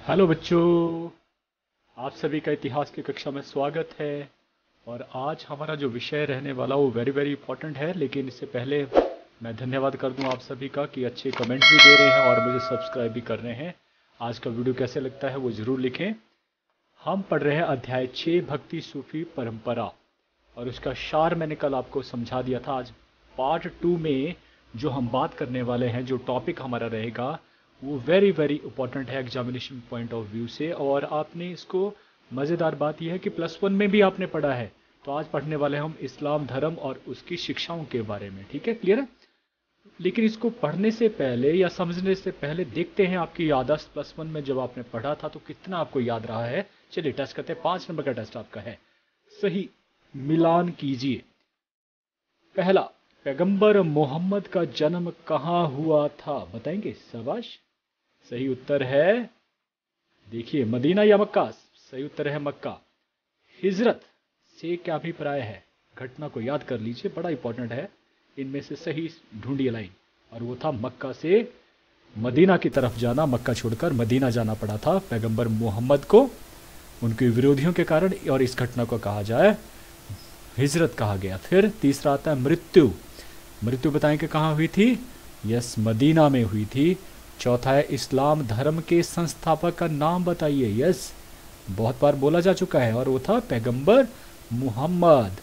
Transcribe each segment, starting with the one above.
Hello बच्चों, आप सभी का इतिहास की कक्षा में स्वागत है। और आज हमारा जो विषय रहने वाला वो वेरी वेरी इंपॉर्टेंट है। लेकिन इससे पहले मैं धन्यवाद कर दूं आप सभी का कि अच्छे कमेंट भी दे रहे हैं और मुझे सब्सक्राइब भी कर रहे हैं। आज का वीडियो कैसे लगता है वो ज़रूर लिखें। हम पढ़ रहे हैं अध्याय 6 भक्ति सूफी परंपरा, और उसका सार मैंने कल आपको समझा दिया था। आज पार्ट 2 में जो हम बात करने वाले हैं, जो टॉपिक हमारा रहेगा, वो वेरी वेरी इंपॉर्टेंट है एग्जामिनेशन पॉइंट ऑफ व्यू से। और आपने इसको, मज़ेदार बात यह है कि +1 में भी आपने पढ़ा है। तो आज पढ़ने वाले हम इस्लाम धर्म और उसकी शिक्षाओं के बारे में। ठीक है, क्लियर है? लेकिन इसको पढ़ने से पहले या समझने से पहले देखते हैं आपकी याददाश्त +1 में जब आपने पढ़ा था तो कितना आपको याद रहा है। चलिए टेस्ट करते हैं। 5 नंबर का टेस्ट आपका है। सही मिलान कीजिए। पहला, पैगंबर मोहम्मद का जन्म कहाँ हुआ था, बताएंगे? शाबाश। सही उत्तर है, देखिए, मदीना या मक्का। सही उत्तर है मक्का। हिजरत से क्या अभिप्राय है? घटना को याद कर लीजिए, बड़ा इंपॉर्टेंट है। इनमें से सही ढूंढिए लाइन। और वो था मक्का से मदीना की तरफ जाना। मक्का छोड़कर मदीना जाना पड़ा था पैगंबर मोहम्मद को उनके विरोधियों के कारण, और इस घटना को कहा जाए हिजरत कहा गया। फिर तीसरा आता है मृत्यु। मृत्यु बताएंगे कहाँ हुई थी? यस, मदीना में हुई थी। चौथा है इस्लाम धर्म के संस्थापक का नाम बताइए। यस, बहुत बार बोला जा चुका है, और वो था पैगंबर मुहम्मद।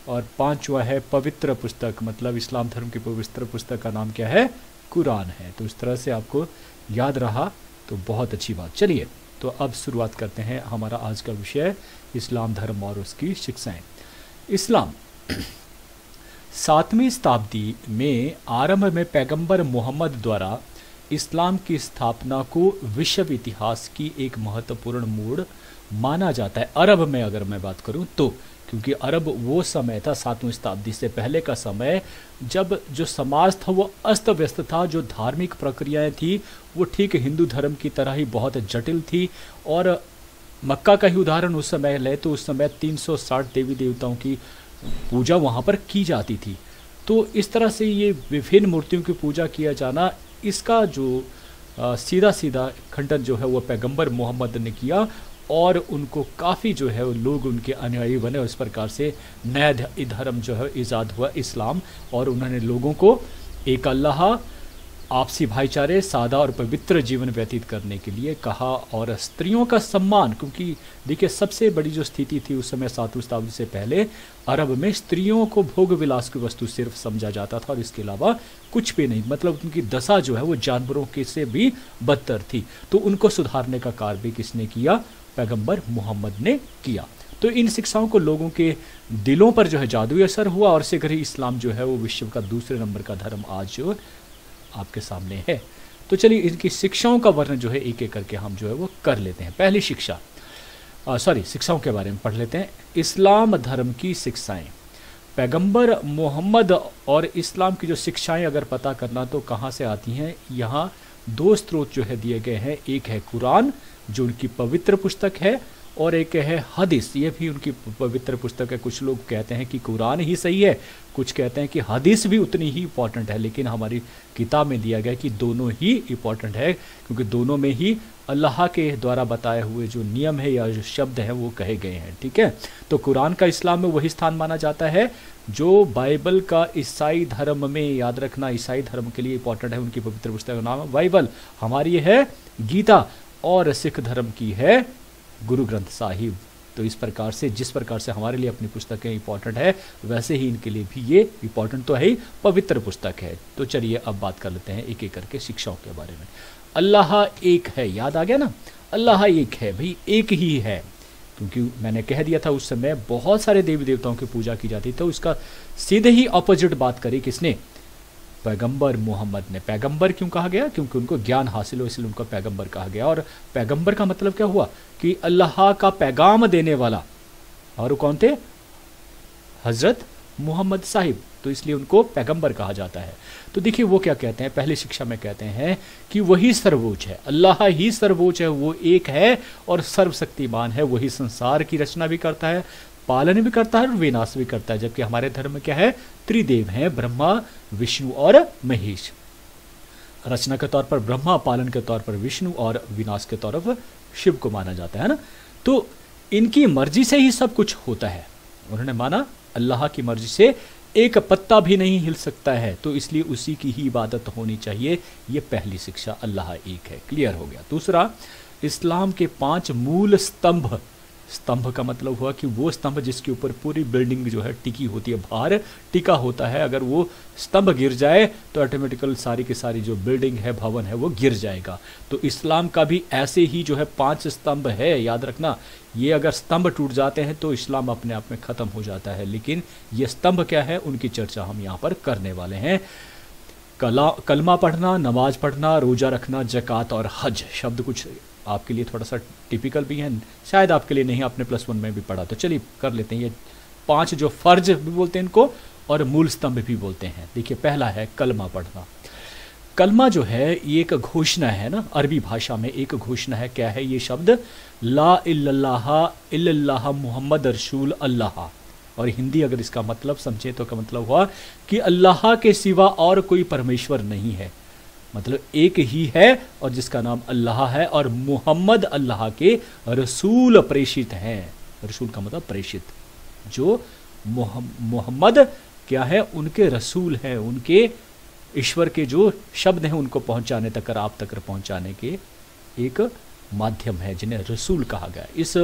और पांचवा है पवित्र पुस्तक, मतलब इस्लाम धर्म की पवित्र पुस्तक का नाम क्या है? कुरान है। तो इस तरह से आपको याद रहा तो बहुत अच्छी बात। चलिए, तो अब शुरुआत करते हैं हमारा आज का विषय, इस्लाम धर्म और उसकी शिक्षाएं। इस्लाम 7वीं शताब्दी में आरंभ में पैगंबर मोहम्मद द्वारा इस्लाम की स्थापना को विश्व इतिहास की एक महत्वपूर्ण मोड़ माना जाता है। अरब में अगर मैं बात करूं तो, क्योंकि अरब वो समय था 7वीं शताब्दी से पहले का समय, जब जो समाज था वो अस्त व्यस्त था। जो धार्मिक प्रक्रियाएं थी वो ठीक हिंदू धर्म की तरह ही बहुत जटिल थी। और मक्का का ही उदाहरण उस समय ले तो उस समय 360 देवी देवताओं की पूजा वहाँ पर की जाती थी। तो इस तरह से ये विभिन्न मूर्तियों की पूजा किया जाना, इसका जो सीधा सीधा खंडन जो है वो पैगंबर मोहम्मद ने किया, और उनको काफ़ी जो है लोग उनके अनुयायी बने, और इस प्रकार से नया धर्म जो है ईजाद हुआ, इस्लाम। और उन्होंने लोगों को एक अल्लाह, आपसी भाईचारे, सादा और पवित्र जीवन व्यतीत करने के लिए कहा। और स्त्रियों का सम्मान, क्योंकि देखिए सबसे बड़ी जो स्थिति थी उस समय 7वीं शताब्दी से पहले, अरब में स्त्रियों को भोग विलास की वस्तु सिर्फ समझा जाता था और इसके अलावा कुछ भी नहीं। मतलब उनकी दशा जो है वो जानवरों के से भी बदतर थी। तो उनको सुधारने का कार्य भी किसने किया? पैगंबर मोहम्मद ने किया। तो इन शिक्षाओं को लोगों के दिलों पर जो है जादुई असर हुआ, और शीघ्र ही इस्लाम जो है वो विश्व का दूसरे नंबर का धर्म आज जो आपके सामने है। तो चलिए इनकी शिक्षाओं का वर्णन जो है एक एक करके हम जो है वो कर लेते हैं। पहली शिक्षा, शिक्षाओं के बारे में पढ़ लेते हैं। इस्लाम धर्म की शिक्षाएं। पैगंबर मोहम्मद और इस्लाम की जो शिक्षाएं अगर पता करना तो कहाँ से आती हैं? यहाँ 2 स्रोत जो है दिए गए हैं। एक है कुरान जो उनकी पवित्र पुस्तक है, और एक है हदीस, ये भी उनकी पवित्र पुस्तक है। कुछ लोग कहते हैं कि कुरान ही सही है, कुछ कहते हैं कि हदीस भी उतनी ही इंपॉर्टेंट है, लेकिन हमारी किताब में दिया गया कि दोनों ही इंपॉर्टेंट है, क्योंकि दोनों में ही अल्लाह के द्वारा बताए हुए जो नियम है या जो शब्द हैं वो कहे गए हैं। ठीक है, तो कुरान का इस्लाम में वही स्थान माना जाता है जो बाइबल का ईसाई धर्म में, याद रखना, ईसाई धर्म के लिए इंपॉर्टेंट है। उनकी पवित्र पुस्तक का नाम है बाइबल, हमारी है गीता, और सिख धर्म की है गुरु ग्रंथ साहिब। तो इस प्रकार से, जिस प्रकार से हमारे लिए अपनी पुस्तकें इंपॉर्टेंट है, वैसे ही इनके लिए भी ये इंपॉर्टेंट तो है ही, पवित्र पुस्तक है। तो चलिए अब बात कर लेते हैं एक एक करके शिक्षाओं के बारे में। अल्लाह एक है, याद आ गया ना? अल्लाह एक है भाई, एक ही है। क्योंकि मैंने कह दिया था उस समय बहुत सारे देवी देवताओं की पूजा की जाती, तो इसका सीधे ही ऑपोजिट बात करी किसने? पैगंबर मोहम्मद ने। पैगंबर क्यों कहा गया? क्योंकि उनको ज्ञान हासिल हो, इसलिए उनको पैगंबर कहा गया। और पैगंबर का मतलब क्या हुआ? कि अल्लाह का पैगाम देने वाला। और वो कौन थे? हजरत मोहम्मद साहिब। तो इसलिए उनको पैगंबर कहा जाता है। तो देखिए वो क्या कहते हैं, पहली शिक्षा में कहते हैं कि वही सर्वोच्च है, अल्लाह ही सर्वोच्च है, वो एक है और सर्वशक्तिमान है। वही संसार की रचना भी करता है, पालन भी करता है और विनाश भी करता है। जबकि हमारे धर्म में क्या है? त्रिदेव हैं, ब्रह्मा, विष्णु और महेश। रचना के तौर पर ब्रह्मा, पालन के तौर पर विष्णु और विनाश के तौर पर शिव को माना जाता है ना। तो इनकी मर्जी से ही सब कुछ होता है। उन्होंने माना अल्लाह की मर्जी से एक पत्ता भी नहीं हिल सकता है, तो इसलिए उसी की ही इबादत होनी चाहिए। ये पहली शिक्षा, अल्लाह एक है, क्लियर हो गया। दूसरा, इस्लाम के 5 मूल स्तंभ। स्तंभ का मतलब हुआ कि वो स्तंभ जिसके ऊपर पूरी बिल्डिंग जो है टिकी होती है, भार टिका होता है। अगर वो स्तंभ गिर जाए तो ऑटोमेटिकल सारी की सारी जो बिल्डिंग है, भवन है, वो गिर जाएगा। तो इस्लाम का भी ऐसे ही जो है 5 स्तंभ है, याद रखना। ये अगर स्तंभ टूट जाते हैं तो इस्लाम अपने आप में ख़त्म हो जाता है। लेकिन ये स्तंभ क्या है, उनकी चर्चा हम यहाँ पर करने वाले हैं। कलमा पढ़ना, नमाज पढ़ना, रोज़ा रखना, ज़कात और हज। शब्द कुछ आपके लिए थोड़ा सा टिपिकल भी हैं, शायद आपके लिए नहीं, आपने +1 में भी पढ़ा। तो चलिए कर लेते हैं। ये 5 जो फ़र्ज भी बोलते हैं इनको, और मूल स्तंभ भी बोलते हैं। देखिए, पहला है कलमा पढ़ना। कलमा जो है ये एक घोषणा है ना, अरबी भाषा में एक घोषणा है। क्या है ये शब्द? ला इल्लल्लाह इल्लल्लाह मुहम्मद रसूल अल्लाह। और हिंदी अगर इसका मतलब समझे तो का मतलब हुआ कि अल्लाह के सिवा और कोई परमेश्वर नहीं है, मतलब एक ही है और जिसका नाम अल्लाह है, और मुहम्मद अल्लाह के रसूल प्रेषित हैं। रसूल का मतलब प्रेषित। जो मोहम्मद क्या है, उनके रसूल हैं, उनके ईश्वर के जो शब्द हैं उनको पहुंचाने तक, आप तक पहुंचाने के एक माध्यम है, जिन्हें रसूल कहा गया। इस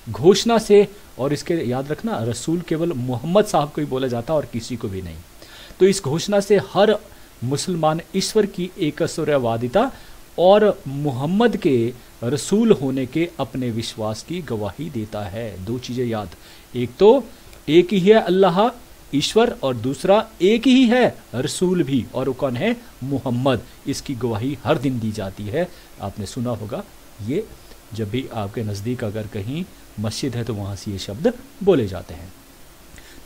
घोषणा से, और इसके याद रखना, रसूल केवल मोहम्मद साहब को ही बोला जाता और किसी को भी नहीं। तो इस घोषणा से हर मुसलमान ईश्वर की एकस्वरवादिता और मोहम्मद के रसूल होने के अपने विश्वास की गवाही देता है। 2 चीज़ें याद, एक तो एक ही है अल्लाह ईश्वर, और दूसरा एक ही है रसूल भी, और वो कौन है? मोहम्मद। इसकी गवाही हर दिन दी जाती है। आपने सुना होगा ये, जब भी आपके नज़दीक अगर कहीं मस्जिद है तो वहाँ से ये शब्द बोले जाते हैं।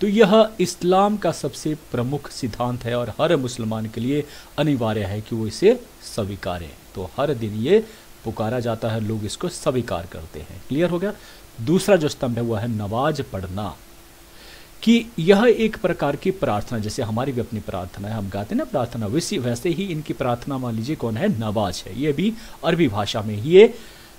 तो यह इस्लाम का सबसे प्रमुख सिद्धांत है और हर मुसलमान के लिए अनिवार्य है कि वो इसे स्वीकारे। तो हर दिन ये पुकारा जाता है, लोग इसको स्वीकार करते हैं। क्लियर हो गया। दूसरा जो स्तंभ है वह है नमाज पढ़ना, कि यह एक प्रकार की प्रार्थना, जैसे हमारी भी अपनी प्रार्थना है, हम गाते हैं ना प्रार्थना, वैसे ही इनकी प्रार्थना मान लीजिए कौन है? नमाज है। ये भी अरबी भाषा में ही है,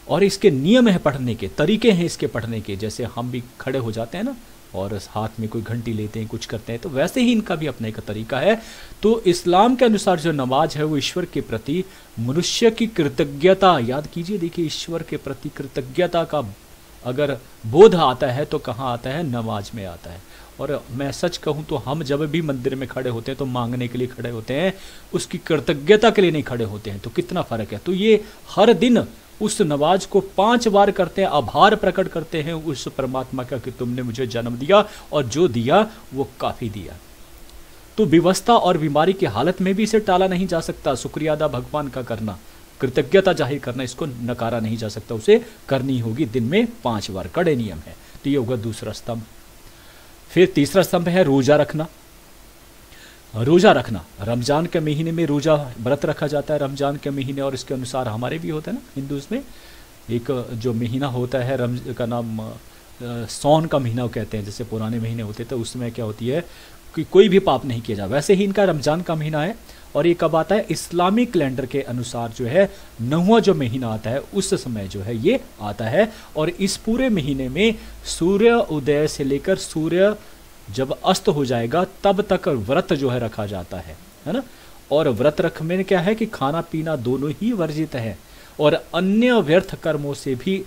और इसके नियम है पढ़ने के, तरीके हैं इसके पढ़ने के। जैसे हम भी खड़े हो जाते हैं ना और हाथ में कोई घंटी लेते हैं, कुछ करते हैं, तो वैसे ही इनका भी अपना एक तरीका है। तो इस्लाम के अनुसार जो नमाज है वो ईश्वर के प्रति मनुष्य की कृतज्ञता, याद कीजिए, देखिए ईश्वर के प्रति कृतज्ञता का अगर बोध आता है तो कहाँ आता है? नमाज में आता है। और मैं सच कहूँ तो हम जब भी मंदिर में खड़े होते हैं तो मांगने के लिए खड़े होते हैं, उसकी कृतज्ञता के लिए नहीं खड़े होते हैं। तो कितना फ़र्क है। तो ये हर दिन उस नमाज को 5 बार करते हैं, आभार प्रकट करते हैं उस परमात्मा का कि तुमने मुझे जन्म दिया और जो दिया वो काफ़ी दिया। तो विवस्था और बीमारी की हालत में भी इसे टाला नहीं जा सकता। शुक्रिया अदा भगवान का करना, कृतज्ञता जाहिर करना, इसको नकारा नहीं जा सकता, उसे करनी होगी दिन में 5 बार, कड़े नियम है। तो ये होगा दूसरा स्तंभ। फिर तीसरा स्तंभ है रोज़ा रखना। रोज़ा रखना, रमज़ान के महीने में रोज़ा व्रत रखा जाता है, रमज़ान के महीने, और इसके अनुसार हमारे भी होता है ना हिंदूज़ में एक जो महीना होता है रमज़ का नाम सौन का महीना कहते हैं। जैसे पुराने महीने होते थे उसमें क्या होती है कि कोई भी पाप नहीं किया जाए, वैसे ही इनका रमज़ान का महीना है। और ये कब आता है? इस्लामिक कैलेंडर के अनुसार जो है 9वां जो महीना आता है उस समय जो है ये आता है। और इस पूरे महीने में सूर्य उदय से लेकर सूर्य जब अस्त हो जाएगा तब तक व्रत जो है रखा जाता है ना। और व्रत रख में क्या है कि खाना पीना दोनों ही वर्जित है, और अन्य व्यर्थ कर्मों से भी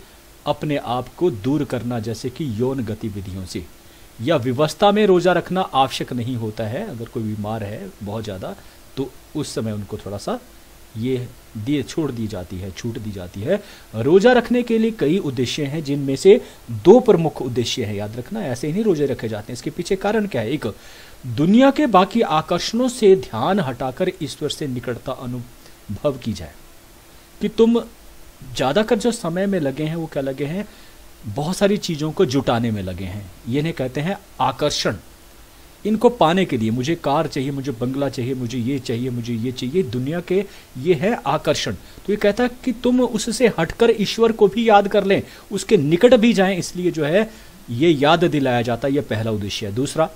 अपने आप को दूर करना, जैसे कि यौन गतिविधियों से। या व्यवस्था में रोज़ा रखना आवश्यक नहीं होता है। अगर कोई बीमार है बहुत ज़्यादा तो उस समय उनको थोड़ा सा ये छूट दी जाती है। रोज़ा रखने के लिए कई उद्देश्य हैं, जिनमें से 2 प्रमुख उद्देश्य हैं। याद रखना, ऐसे ही नहीं रोजे रखे जाते हैं, इसके पीछे कारण क्या है? एक, दुनिया के बाकी आकर्षणों से ध्यान हटाकर ईश्वर से निकटता अनुभव की जाए। कि तुम ज़्यादातर जो समय में लगे हैं वो क्या लगे हैं? बहुत सारी चीज़ों को जुटाने में लगे हैं। ये नहीं कहते हैं आकर्षण। इनको पाने के लिए मुझे कार चाहिए, मुझे बंगला चाहिए, मुझे ये चाहिए, मुझे ये चाहिए, दुनिया के ये है आकर्षण। तो ये कहता है कि तुम उससे हटकर ईश्वर को भी याद कर लें, उसके निकट भी जाएं, इसलिए जो है ये याद दिलाया जाता है। ये पहला उद्देश्य है। दूसरा,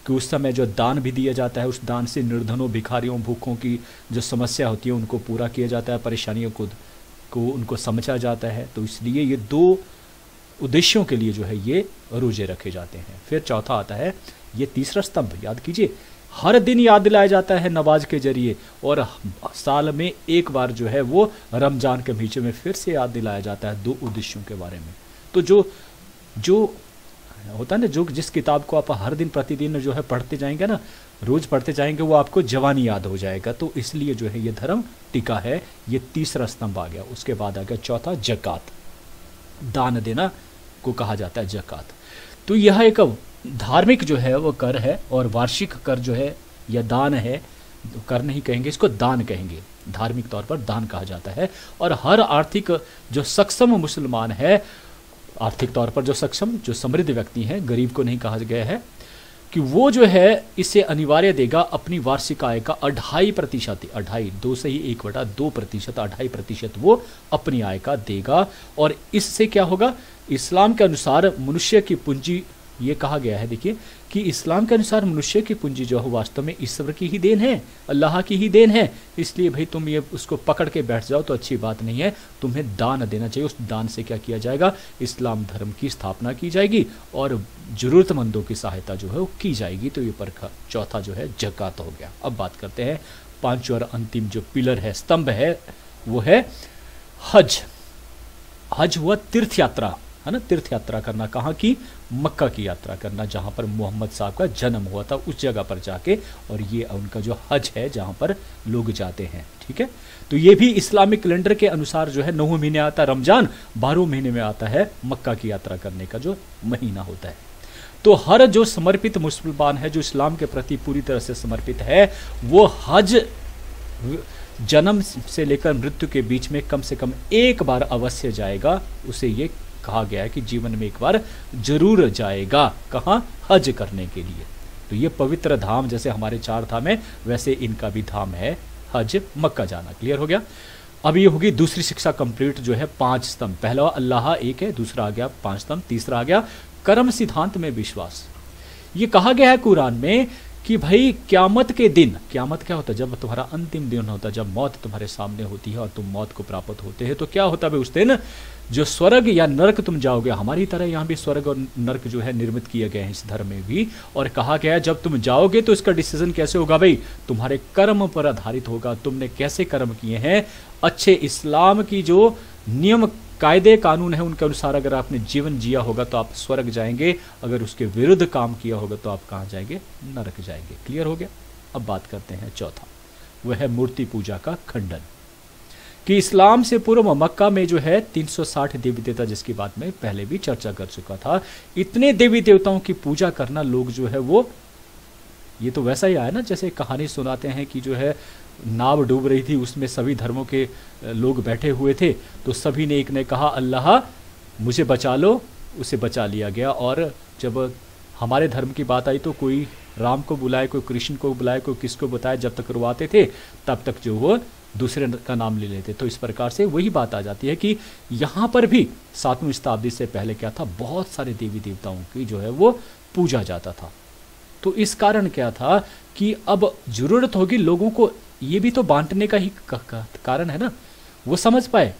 कि उस समय जो दान भी दिया जाता है, उस दान से निर्धनों, भिखारियों, भूखों की जो समस्या होती है उनको पूरा किया जाता है, परेशानियों को उनको समझा जाता है। तो इसलिए ये दो उद्देश्यों के लिए जो है ये रोजे रखे जाते हैं। फिर चौथा आता है ये तीसरा स्तंभ, याद कीजिए, हर दिन याद दिलाया जाता है नमाज के जरिए, और साल में एक बार जो है वो रमजान के बीच में फिर से याद दिलाया जाता है दो उद्देश्यों के बारे में। तो जो होता है ना, जो जिस किताब को आप हर दिन प्रतिदिन जो है पढ़ते जाएंगे ना, रोज पढ़ते जाएंगे, वो आपको जवानी याद हो जाएगा। तो इसलिए जो है ये धर्म टिका है। ये तीसरा स्तंभ आ गया। उसके बाद आ गया चौथा, जकात, दान देना को कहा जाता है जकात। तो यह एक धार्मिक जो है वो कर है, और वार्षिक कर जो है या दान है, कर नहीं कहेंगे इसको, दान कहेंगे, धार्मिक तौर पर दान कहा जाता है। और हर आर्थिक जो सक्षम मुसलमान है, आर्थिक तौर पर जो सक्षम, जो समृद्ध व्यक्ति हैं, गरीब को नहीं कहा गया है, कि वो जो है इसे अनिवार्य देगा अपनी वार्षिक आय का 2.5%, 2.5, 2 से ही 1/2%, 2.5% वो अपनी आय का देगा। और इससे क्या होगा, इस्लाम के अनुसार मनुष्य की पूंजी, ये कहा गया है देखिए कि इस्लाम के अनुसार मनुष्य की पूंजी जो है वास्तव में ईश्वर की ही देन है, अल्लाह की ही देन है। इसलिए भाई तुम ये उसको पकड़ के बैठ जाओ तो अच्छी बात नहीं है, तुम्हें दान देना चाहिए। उस दान से क्या किया जाएगा, इस्लाम धर्म की स्थापना की जाएगी और ज़रूरतमंदों की सहायता जो है वो की जाएगी। तो ये पर चौथा जो है जकात हो गया। अब बात करते हैं पांचवा और अंतिम जो पिलर है, स्तंभ है, वो है हज। हज हुआ तीर्थ यात्रा, है ना, तीर्थ यात्रा करना। कहाँ की, मक्का की यात्रा करना, जहाँ पर मोहम्मद साहब का जन्म हुआ था, उस जगह पर जाके। और ये उनका जो हज है जहाँ पर लोग जाते हैं, ठीक है। तो ये भी इस्लामिक कैलेंडर के अनुसार जो है 9वें महीने आता है रमजान, 12वें महीने में आता है मक्का की यात्रा करने का जो महीना होता है। तो हर जो समर्पित मुसलमान है, जो इस्लाम के प्रति पूरी तरह से समर्पित है, वो हज जन्म से लेकर मृत्यु के बीच में कम से कम एक बार अवश्य जाएगा। उसे ये कहा गया है कि जीवन में एक बार जरूर जाएगा। कहाँ, हज करने के लिए। तो ये पवित्र धाम, जैसे हमारे 4 धाम है, वैसे इनका भी धाम है हज, मक्का जाना। क्लियर हो गया। अब ये होगी दूसरी शिक्षा कंप्लीट, जो है 5 स्तंभ। पहला अल्लाह एक है, दूसरा आ गया 5 स्तंभ, तीसरा आ गया कर्म सिद्धांत में विश्वास। ये कहा गया है कुरान में कि भाई क्यामत के दिन, क्यामत क्या होता है, जब तुम्हारा अंतिम दिन होता है, जब मौत तुम्हारे सामने होती है और तुम मौत को प्राप्त होते हैं, तो क्या होता है उस दिन, जो स्वर्ग या नरक तुम जाओगे, हमारी तरह यहाँ भी स्वर्ग और नरक जो है निर्मित किए गए हैं इस धर्म में भी। और कहा गया है जब तुम जाओगे तो इसका डिसीजन कैसे होगा भाई, तुम्हारे कर्म पर आधारित होगा। तुमने कैसे कर्म किए हैं, अच्छे इस्लाम की जो नियम कायदे कानून है उनके अनुसार अगर आपने जीवन जिया होगा तो आप स्वर्ग जाएंगे, अगर उसके विरुद्ध काम किया होगा तो आप कहाँ जाएंगे, नरक जाएंगे। क्लियर हो गया। अब बात करते हैं चौथा, वह है मूर्ति पूजा का खंडन। कि इस्लाम से पूर्व मक्का में जो है 360 देवी देवता, जिसकी बात मैं पहले भी चर्चा कर चुका था, इतने देवी देवताओं की पूजा करना लोग जो है वो, ये तो वैसा ही आया ना जैसे कहानी सुनाते हैं कि जो है नाव डूब रही थी, उसमें सभी धर्मों के लोग बैठे हुए थे, तो सभी ने एक ने कहा अल्लाह मुझे बचा लो, उसे बचा लिया गया। और जब हमारे धर्म की बात आई तो कोई राम को बुलाए, कोई कृष्ण को बुलाए, कोई किसको बताए, जब तक रुआते थे तब तक जो वो दूसरे का नाम ले लेते। तो इस प्रकार से वही बात आ जाती है कि यहाँ पर भी 7वीं शताब्दी से पहले क्या था, बहुत सारे देवी देवताओं की जो है वो पूजा जाता था। तो इस कारण क्या था कि अब जरूरत होगी लोगों को, ये भी तो बांटने का ही कारण है ना। वो समझ पाए,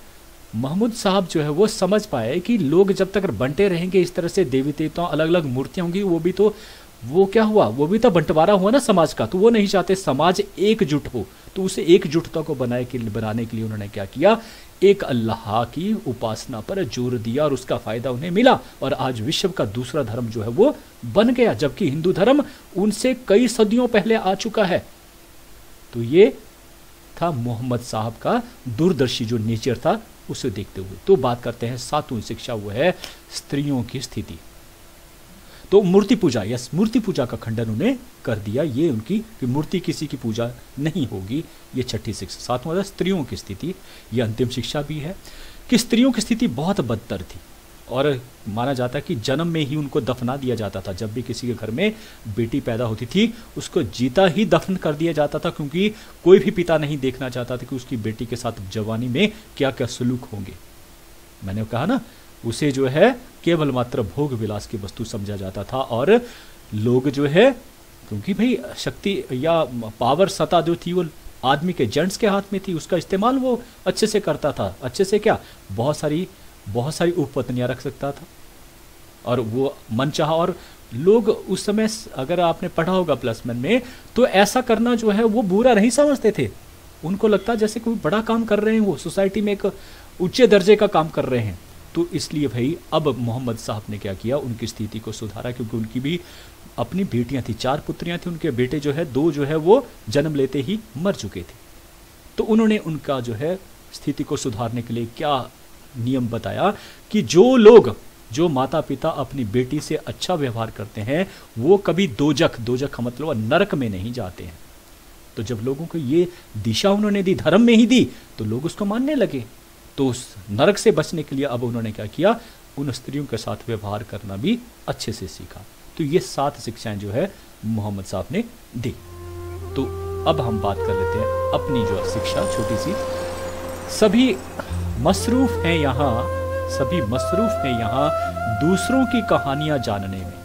महमूद साहब जो है वो समझ पाए कि लोग जब तक बंटे रहेंगे इस तरह से, देवी देवताओं अलग अलग मूर्तियां होंगी, वो भी तो, वो क्या हुआ, वो भी तो बंटवारा हुआ ना समाज का। तो वो नहीं चाहते समाज एकजुट हो, तो उसे एकजुटता को बनाने के लिए उन्होंने क्या किया, एक अल्लाह की उपासना पर जोर दिया और उसका फायदा उन्हें मिला। और आज विश्व का दूसरा धर्म जो है वो बन गया, जबकि हिंदू धर्म उनसे कई सदियों पहले आ चुका है। तो ये था मोहम्मद साहब का दूरदर्शी जो नेचर था, उसे देखते हुए। तो बात करते हैं 7वीं शिक्षा, वो है स्त्रियों की स्थिति। तो मूर्ति पूजा, यस, मूर्ति पूजा का खंडन उन्हें कर दिया, ये उनकी कि मूर्ति किसी की पूजा नहीं होगी, ये 6ठी शिक्षा। 7वां स्त्रियों की स्थिति, ये अंतिम शिक्षा भी है कि स्त्रियों की स्थिति बहुत बदतर थी और माना जाता है कि जन्म में ही उनको दफना दिया जाता था। जब भी किसी के घर में बेटी पैदा होती थी उसको जीता ही दफन कर दिया जाता था, क्योंकि कोई भी पिता नहीं देखना चाहता था कि उसकी बेटी के साथ जवानी में क्या क्या सलूक होंगे। मैंने कहा ना, उसे जो है केवल मात्र भोग विलास की वस्तु समझा जाता था और लोग जो है क्योंकि भाई शक्ति या पावर, सत्ता जो थी वो आदमी के, जेंट्स के हाथ में थी, उसका इस्तेमाल वो अच्छे से करता था। अच्छे से क्या, बहुत सारी उपपत्नियां रख सकता था और वो मन चाहा। और लोग उस समय, अगर आपने पढ़ा होगा प्लस वन में, तो ऐसा करना जो है वो बुरा नहीं समझते थे। उनको लगता जैसे कोई बड़ा काम कर रहे हैं, वो सोसाइटी में एक ऊंचे दर्जे का काम कर रहे हैं। तो इसलिए भाई अब मोहम्मद साहब ने क्या किया, उनकी स्थिति को सुधारा, क्योंकि उनकी भी अपनी बेटियां थी, 4 पुत्रियां थी, उनके बेटे जो है 2 जो है वो जन्म लेते ही मर चुके थे। तो उन्होंने उनका जो है स्थिति को सुधारने के लिए क्या नियम बताया कि जो माता पिता अपनी बेटी से अच्छा व्यवहार करते हैं वो कभी दोजख का मतलब नरक में नहीं जाते हैं। तो जब लोगों को ये दिशा उन्होंने दी, धर्म में ही दी, तो लोग उसको मानने लगे। तो उस नरक से बचने के लिए अब उन्होंने क्या किया, उन स्त्रियों के साथ व्यवहार करना भी अच्छे से सीखा। तो ये 7 शिक्षाएं जो है मोहम्मद साहब ने दी। तो अब हम बात कर लेते हैं अपनी जो शिक्षा छोटी सी। सभी मसरूफ हैं यहाँ दूसरों की कहानियां जानने में।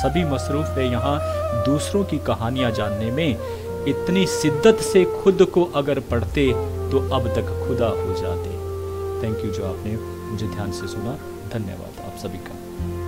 सभी मसरूफ है यहाँ दूसरों की कहानियां जानने में। इतनी शिद्दत से खुद को अगर पढ़ते तो अब तक खुदा हो जाते। थैंक यू जो आपने मुझे ध्यान से सुना। धन्यवाद आप सभी का।